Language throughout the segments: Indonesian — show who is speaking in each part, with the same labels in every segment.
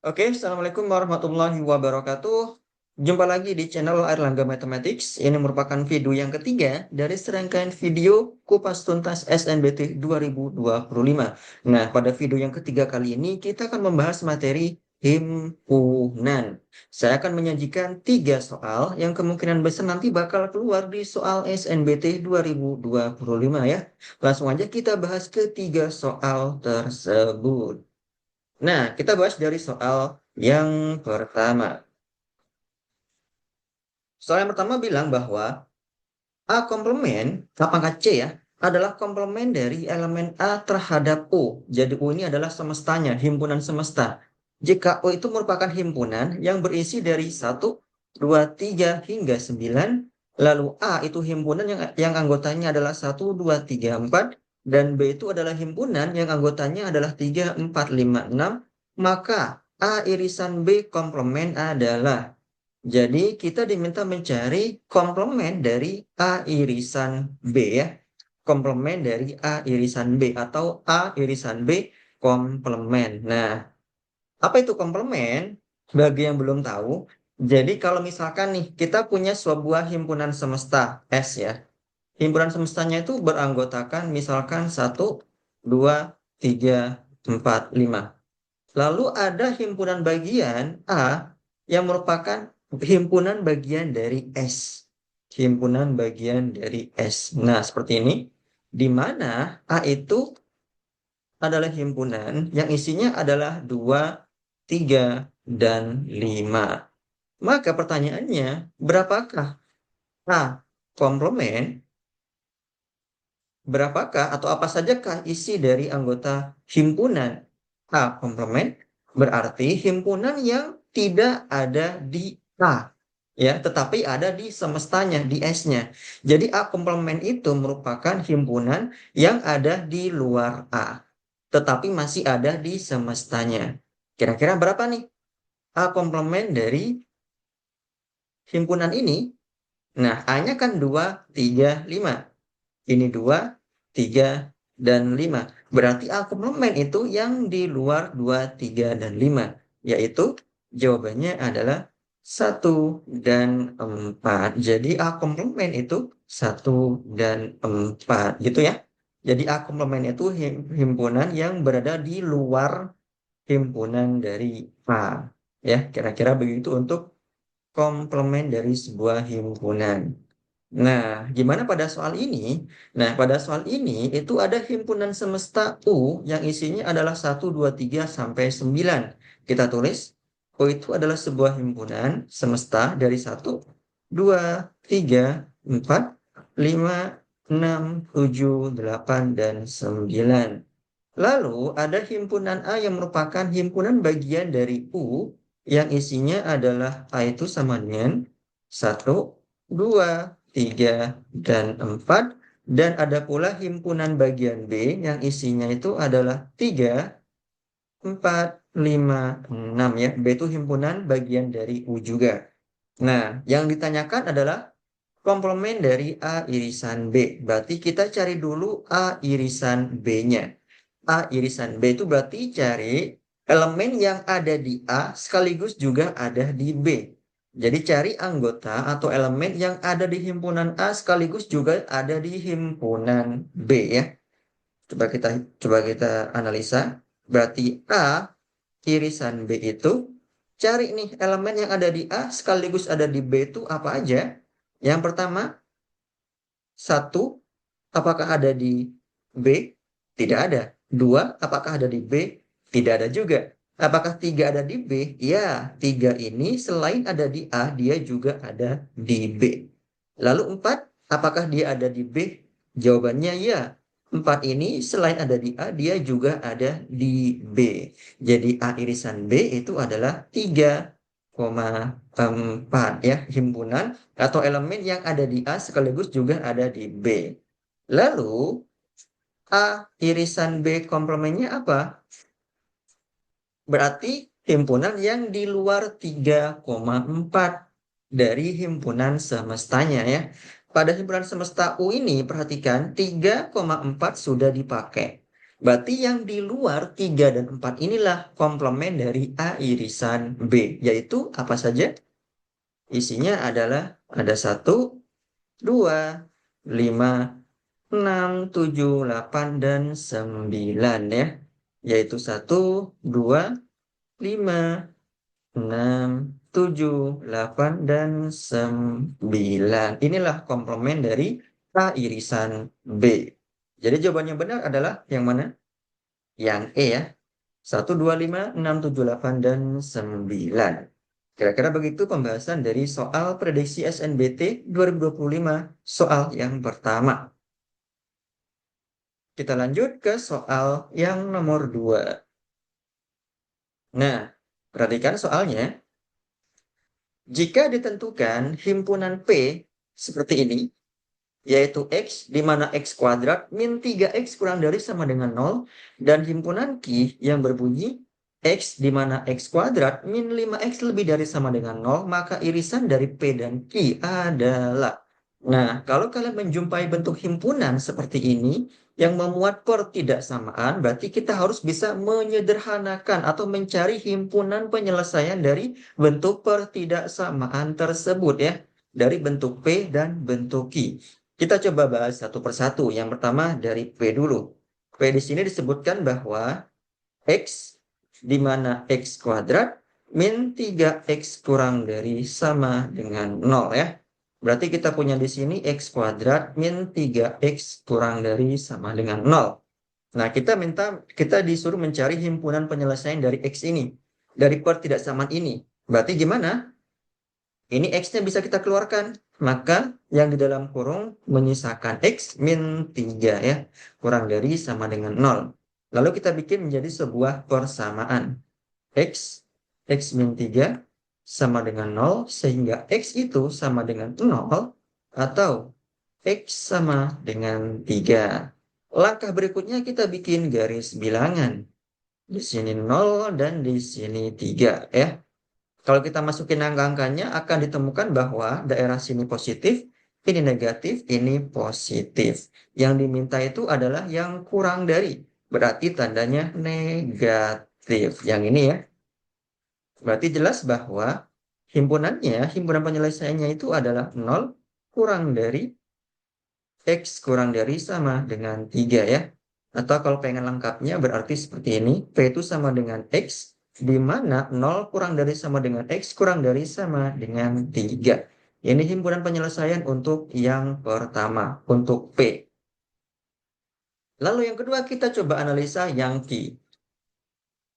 Speaker 1: Oke, Assalamualaikum warahmatullahi wabarakatuh. Jumpa lagi di channel Airlangga Mathematics. Ini merupakan video yang ketiga dari serangkaian video kupas tuntas SNBT 2025. Nah, pada video yang ketiga kali ini kita akan membahas materi himpunan. Saya akan menyajikan 3 soal yang kemungkinan besar nanti bakal keluar di soal SNBT 2025 ya. Langsung aja kita bahas ketiga soal tersebut. Nah, kita bahas dari soal yang pertama. Soal yang pertama bilang bahwa A komplement, apakah C ya, adalah komplement dari elemen A terhadap U. Jadi U ini adalah semestanya, himpunan semesta. Jika U itu merupakan himpunan yang berisi dari 1, 2, 3 hingga 9, lalu A itu himpunan yang anggotanya adalah 1, 2, 3, 4, dan B itu adalah himpunan yang anggotanya adalah 3, 4, 5, 6, maka A irisan B komplement adalah. Jadi kita diminta mencari komplement dari A irisan B ya. Komplement dari A irisan B atau A irisan B komplement. Nah, apa itu komplement? Bagi yang belum tahu, jadi kalau misalkan nih kita punya sebuah himpunan semesta S ya. Himpunan semestanya itu beranggotakan misalkan 1, 2, 3, 4, 5. Lalu ada himpunan bagian A yang merupakan himpunan bagian dari S. Himpunan bagian dari S. Nah, seperti ini. Di mana A itu adalah himpunan yang isinya adalah 2, 3, dan 5. Maka pertanyaannya, berapakah A komplement? Berapakah atau apa sajakah isi dari anggota himpunan A komplement? Berarti himpunan yang tidak ada di A, ya, tetapi ada di semestanya, di S-nya. Jadi A komplement itu merupakan himpunan yang ada di luar A, tetapi masih ada di semestanya. Kira-kira berapa nih A komplement dari himpunan ini? Nah, A-nya kan 2, 3, 5. Ini 2, 3, dan 5. Berarti A komplement itu yang di luar 2, 3, dan 5. Yaitu jawabannya adalah 1 dan 4. Jadi A komplement itu 1 dan 4 gitu ya. Jadi A komplement itu himpunan yang berada di luar himpunan dari A. Ya, kira-kira begitu untuk komplement dari sebuah himpunan. Nah, gimana pada soal ini? Nah, pada soal ini itu ada himpunan semesta U yang isinya adalah 1, 2, 3 sampai 9. Kita tulis U itu adalah sebuah himpunan semesta dari 1, 2, 3, 4, 5, 6, 7, 8, dan 9. Lalu ada himpunan A yang merupakan himpunan bagian dari U yang isinya adalah A itu sama dengan 1, 2, 3, dan 4. Dan ada pula himpunan bagian B yang isinya itu adalah 3, 4, 5, 6 ya. B itu himpunan bagian dari U juga. Nah, yang ditanyakan adalah komplement dari A irisan B. Berarti kita cari dulu A irisan B-nya. A irisan B itu berarti cari elemen yang ada di A sekaligus juga ada di B. Jadi cari anggota atau elemen yang ada di himpunan A sekaligus juga ada di himpunan B ya. Coba kita analisa. Berarti A irisan B itu cari nih elemen yang ada di A sekaligus ada di B itu apa aja? Yang pertama, 1, apakah ada di B? Tidak ada. 2, apakah ada di B? Tidak ada juga. Apakah 3 ada di B? Ya, 3 ini selain ada di A, dia juga ada di B. Lalu 4, apakah dia ada di B? Jawabannya ya. 4 ini selain ada di A, dia juga ada di B. Jadi A irisan B itu adalah 3,4 ya, himpunan atau elemen yang ada di A sekaligus juga ada di B. Lalu A irisan B komplemennya apa? Berarti himpunan yang di luar 3,4 dari himpunan semestanya ya. Pada himpunan semesta U ini perhatikan 3,4 sudah dipakai. Berarti yang di luar 3 dan 4 inilah komplement dari A irisan B. Yaitu apa saja? Isinya adalah ada 1, 2, 5, 6, 7, 8, dan 9 ya. Yaitu 1, 2, 5, 6, 7, 8, dan 9. Inilah komplement dari A irisan B. Jadi jawabannya benar adalah yang mana? Yang E ya. 1, 2, 5, 6, 7, 8, dan 9. Kira-kira begitu pembahasan dari soal prediksi SNBT 2025 soal yang pertama. Kita lanjut ke soal yang nomor 2. Nah, perhatikan soalnya. Jika ditentukan himpunan P seperti ini, yaitu X, di mana X kuadrat min 3X kurang dari sama dengan 0, dan himpunan Q yang berbunyi X, di mana X kuadrat min 5X lebih dari sama dengan 0, maka irisan dari P dan Q adalah. Nah, kalau kalian menjumpai bentuk himpunan seperti ini, yang memuat pertidaksamaan, berarti kita harus bisa menyederhanakan atau mencari himpunan penyelesaian dari bentuk pertidaksamaan tersebut ya, dari bentuk P dan bentuk Q. Kita coba bahas satu persatu. Yang pertama dari P dulu. P di sini disebutkan bahwa X, di mana X kuadrat min 3X kurang dari sama dengan 0 ya. Berarti kita punya di sini X kuadrat min 3X kurang dari sama dengan 0. Nah, kita disuruh mencari himpunan penyelesaian dari X ini. Dari pertidaksamaan ini. Berarti gimana? Ini X-nya bisa kita keluarkan. Maka yang di dalam kurung menyisakan X min 3 ya. Kurang dari sama dengan 0. Lalu kita bikin menjadi sebuah persamaan. X min 3 sama dengan 0. Sehingga X itu sama dengan 0. Atau X sama dengan 3. Langkah berikutnya kita bikin garis bilangan. Di sini 0 dan di sini 3 ya. Kalau kita masukin angka-angkanya akan ditemukan bahwa daerah sini positif, ini negatif, ini positif. Yang diminta itu adalah yang kurang dari. Berarti tandanya negatif. Yang ini ya. Berarti jelas bahwa himpunan penyelesaiannya itu adalah 0 kurang dari X kurang dari sama dengan 3 ya. Atau kalau pengen lengkapnya berarti seperti ini. P itu sama dengan X, di mana 0 kurang dari sama dengan X kurang dari sama dengan 3. Ini himpunan penyelesaian untuk yang pertama, untuk P. Lalu yang kedua kita coba analisa yang Q.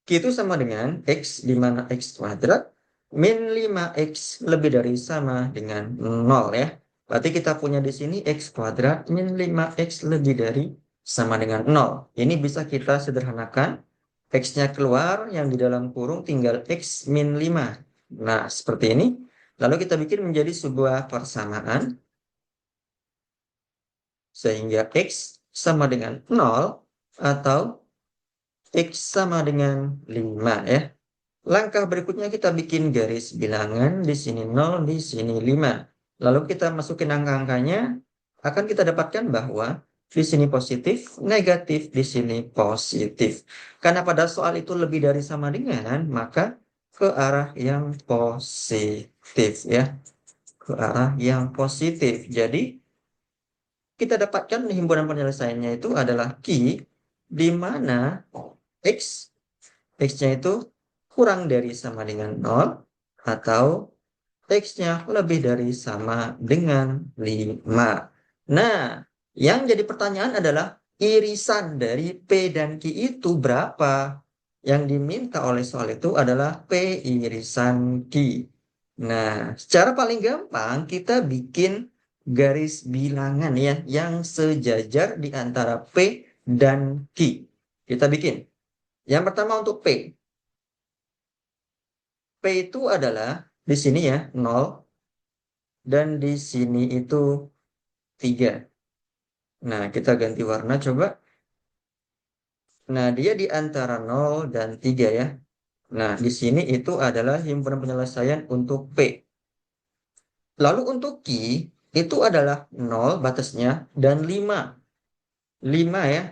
Speaker 1: Q itu sama dengan X, di mana X kuadrat min 5X lebih dari sama dengan 0 ya. Berarti kita punya di sini X kuadrat min 5X lebih dari sama dengan 0. Ini bisa kita sederhanakan. X-nya keluar, yang di dalam kurung tinggal X min 5. Nah, seperti ini. Lalu kita bikin menjadi sebuah persamaan. Sehingga X sama dengan 0 atau X sama dengan 5 ya. Langkah berikutnya kita bikin garis bilangan. Di sini 0, di sini 5. Lalu kita masukin angka-angkanya. Akan kita dapatkan bahwa di sini positif, negatif, di sini positif. Karena pada soal itu lebih dari sama dengan, maka ke arah yang positif ya. Ke arah yang positif. Jadi kita dapatkan himpunan penyelesaiannya itu adalah Q, di mana X, X-nya itu kurang dari sama dengan 0, atau X-nya lebih dari sama dengan 5. Nah, yang jadi pertanyaan adalah irisan dari P dan Q itu berapa? Yang diminta oleh soal itu adalah P irisan Q. Nah, secara paling gampang kita bikin garis bilangan ya yang sejajar di antara P dan Q. Kita bikin. Yang pertama untuk P. P itu adalah di sini ya 0 dan di sini itu 3. Nah, kita ganti warna coba. Nah, dia di antara 0 dan 3 ya. Nah, di sini itu adalah himpunan penyelesaian untuk P. Lalu untuk Q itu adalah 0 batasnya dan 5. 5 ya.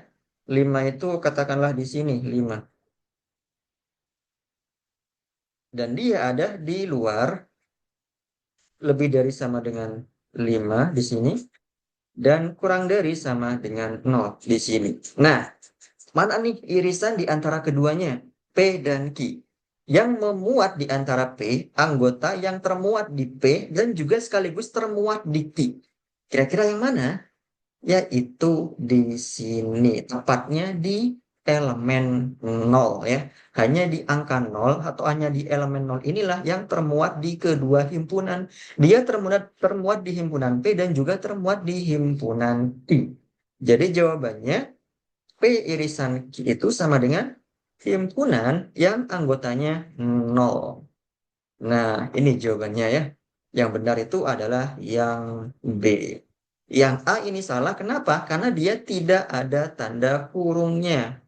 Speaker 1: 5 itu katakanlah di sini 5. Dan dia ada di luar lebih dari sama dengan 5 di sini. Dan kurang dari sama dengan 0 di sini. Nah, mana nih irisan di antara keduanya? P dan Q. Yang memuat di antara P, anggota yang termuat di P, dan juga sekaligus termuat di Q. Kira-kira yang mana? Yaitu di sini. Tepatnya di elemen 0 ya. Hanya di angka 0 atau hanya di elemen 0 inilah yang termuat di kedua himpunan. Dia termuat di himpunan P dan juga termuat di himpunan Q. Jadi jawabannya P irisan Q itu sama dengan himpunan yang anggotanya 0. Nah, ini jawabannya ya. Yang benar itu adalah yang B. Yang A ini salah, kenapa? Karena dia tidak ada tanda kurungnya.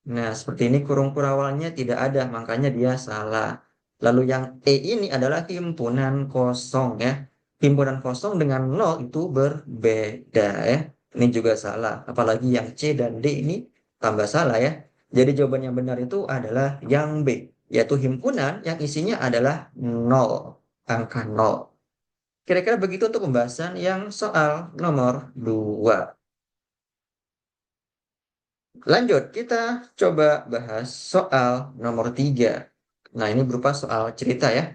Speaker 1: Nah, seperti ini kurung awalnya tidak ada, makanya dia salah. Lalu yang E ini adalah himpunan kosong ya. Himpunan kosong dengan 0 itu berbeda ya. Ini juga salah. Apalagi yang C dan D ini tambah salah ya. Jadi jawaban yang benar itu adalah yang B. Yaitu himpunan yang isinya adalah 0. Angka 0. Kira-kira begitu untuk pembahasan yang soal nomor 2. Lanjut, kita coba bahas soal nomor 3. Nah, ini berupa soal cerita ya.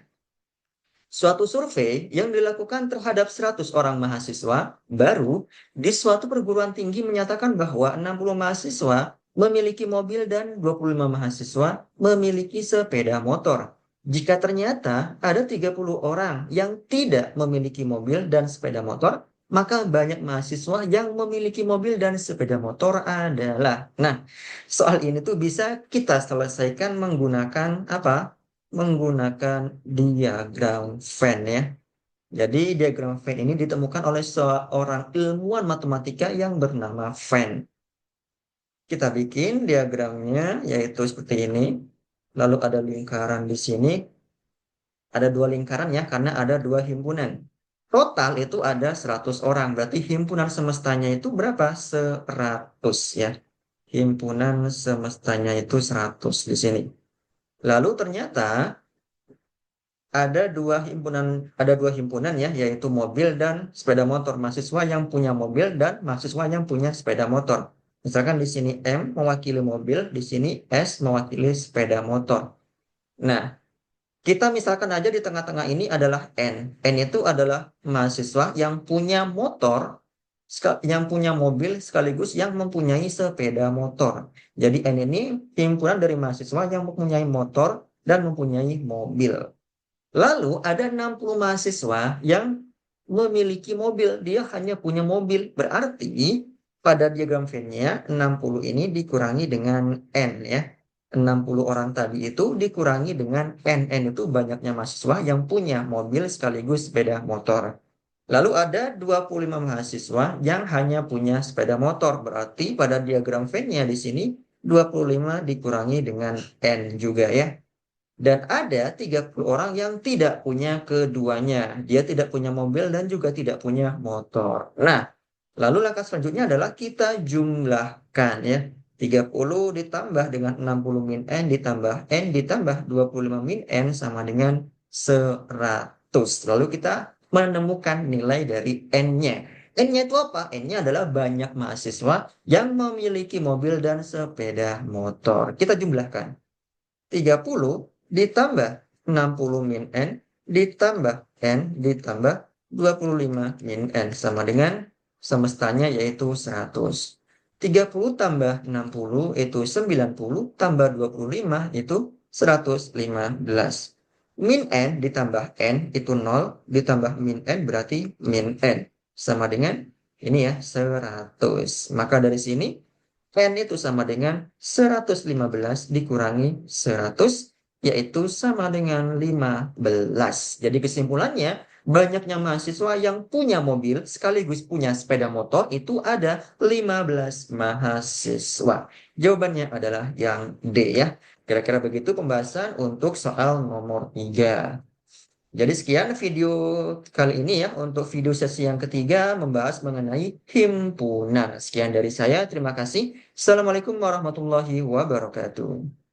Speaker 1: Suatu survei yang dilakukan terhadap 100 orang mahasiswa baru di suatu perguruan tinggi menyatakan bahwa 60 mahasiswa memiliki mobil dan 25 mahasiswa memiliki sepeda motor. Jika ternyata ada 30 orang yang tidak memiliki mobil dan sepeda motor, maka banyak mahasiswa yang memiliki mobil dan sepeda motor adalah. Nah, soal ini tuh bisa kita selesaikan menggunakan apa? Menggunakan diagram Venn ya. Jadi diagram Venn ini ditemukan oleh seorang ilmuwan matematika yang bernama Venn. Kita bikin diagramnya yaitu seperti ini. Lalu ada lingkaran di sini. Ada dua lingkaran ya karena ada dua himpunan. Total itu ada 100 orang. Berarti himpunan semestanya itu berapa? 100 ya. Himpunan semestanya itu 100 di sini. Lalu ternyata ada dua himpunan ya, yaitu mobil dan sepeda motor. Mahasiswa yang punya mobil dan mahasiswa yang punya sepeda motor. Misalkan di sini M mewakili mobil, di sini S mewakili sepeda motor. Nah, kita misalkan aja di tengah-tengah ini adalah N. N itu adalah mahasiswa yang punya motor, yang punya mobil sekaligus yang mempunyai sepeda motor. Jadi N ini himpunan dari mahasiswa yang mempunyai motor dan mempunyai mobil. Lalu ada 60 mahasiswa yang memiliki mobil. Dia hanya punya mobil. Berarti pada diagram Venn-nya 60 ini dikurangi dengan N ya. 60 orang tadi itu dikurangi dengan N. N itu banyaknya mahasiswa yang punya mobil sekaligus sepeda motor. Lalu ada 25 mahasiswa yang hanya punya sepeda motor. Berarti pada diagram Venn-nya di sini 25 dikurangi dengan N juga ya. Dan ada 30 orang yang tidak punya keduanya. Dia tidak punya mobil dan juga tidak punya motor. Nah, lalu langkah selanjutnya adalah kita jumlahkan ya. 30 ditambah dengan 60 min N ditambah N ditambah 25 min N sama dengan 100. Lalu kita menemukan nilai dari N-nya. N-nya itu apa? N-nya adalah banyak mahasiswa yang memiliki mobil dan sepeda motor. Kita jumlahkan. 30 ditambah 60 min N ditambah N ditambah 25 min N sama dengan semestanya yaitu 100. 30 tambah 60 itu 90 tambah 25 itu 115. Min N ditambah N itu 0 ditambah min N berarti min N sama dengan ini ya 100. Maka dari sini N itu sama dengan 115 dikurangi 100, yaitu sama dengan 15. Jadi kesimpulannya, banyaknya mahasiswa yang punya mobil sekaligus punya sepeda motor itu ada 15 mahasiswa. Jawabannya adalah yang D ya. Kira-kira begitu pembahasan untuk soal nomor 3. Jadi sekian video kali ini ya untuk video sesi yang ketiga membahas mengenai himpunan. Sekian dari saya, terima kasih. Assalamualaikum warahmatullahi wabarakatuh.